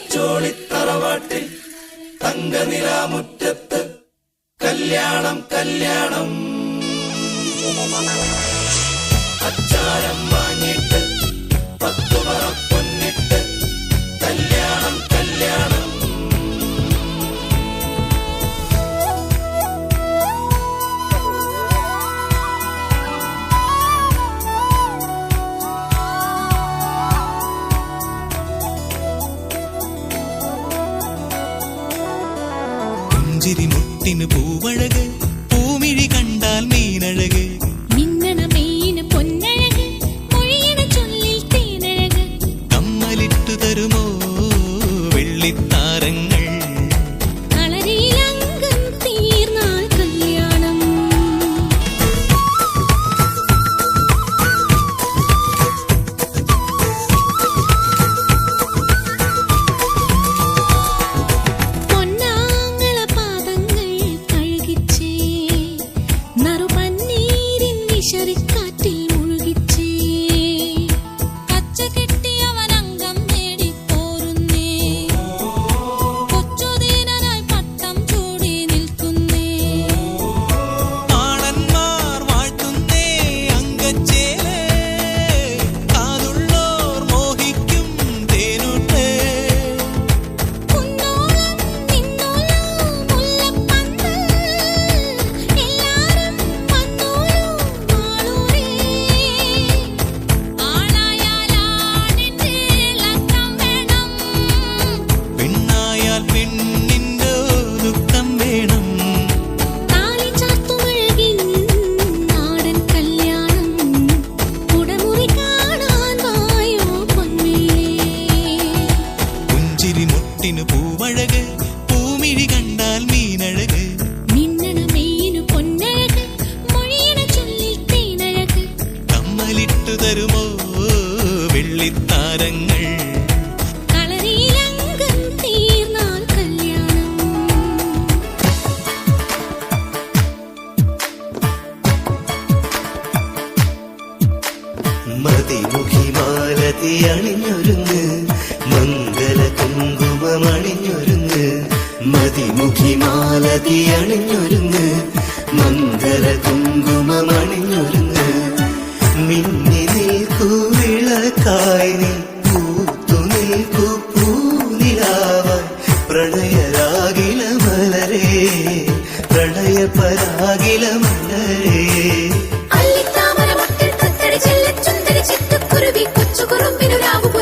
തച്ചോളിത്തറവാട്ടിൽ തങ്കനിലാമുറ്റത്ത് കല്യാണം കല്യാണം അച്ചാരം വാങ്ങിയിട്ട് 10 പറ പൊന്നിട്ട് കല്യാണം കല്യാണം മുട്ടിന് പൂവഴക് പൂമിഴി കണ്ടാൽ മീനഴക് മിന്നണ മീന് പൊന്നഴക് മൊഴിയണ ചൊല്ലിൽ തേനഴക് കമ്മലിട്ടു തരുമോ വെള്ളിത്താരങ്ങൾ കളരിയിലംഗം തീർന്നാൽ കല്യാണം ശരിക്കാറ്റിൽ മുഴുകിച്ചേ കച്ച കെട്ടിയവനംഗം നേടി പോരുന്നേ കൊച്ചുദീനനായി പട്ടം ചൂടി നിൽക്കുന്നേ ആണന്മാർ വാഴ്ത്തുന്നേ അങ്കച്ചേലേ കാതുള്ളോർ മോഹിക്കും തേനൂട്ടേ കുന്നോളം നിന്നോളം മുല്ലപ്പന്ത് എല്ലാരും വന്നോളൂ പെണ്ണായാൽ പെണ്ണിന്റെ ദുഃഖം വേണം താലി ചാർത്തുമഴകിൻ നാടൻ കല്യാണം കുടമുറി കാണാൻ വായോ പൊന്മേലേ പുഞ്ചിരി മുട്ടിന് പൂവഴക് പൂമിഴി കണ്ടാൽ മീനഴക് മിന്നണ മീനു പൊന്നഴക് മൊഴിയണ ചൊല്ലിൽ തേനഴക് കമ്മലിട്ടു തരുമോ വെള്ളിത്താരങ്ങൾ കളരിയിലംഗം തീർന്നാൽ കല്യാണം മതിമുഖിമാലതി അണിഞ്ഞൊരുങ്ങ് മംഗല കുങ്കുമമണിഞ്ഞൊരുങ്ങ് മതിമുഖിമാലതി അണിഞ്ഞൊരുങ്ങ് മംഗല കുങ്കുമമണിഞ്ഞൊരുങ്ങ് മിന്നി നിൽക്കൂ വിളക്കായി നീ പൂത്തു നിൽക്കൂ പൂനിലാവായി പ്രണയരാഗില മലരേ പ്രണയപരാഗില മലരേ അല്ലിത്താമര മുട്ടിൽ തത്തടി ചെല്ലച്ചുന്തരി ചിത്തുക്കുരുവി കൊച്ചുകുറുമ്പിനുരാവും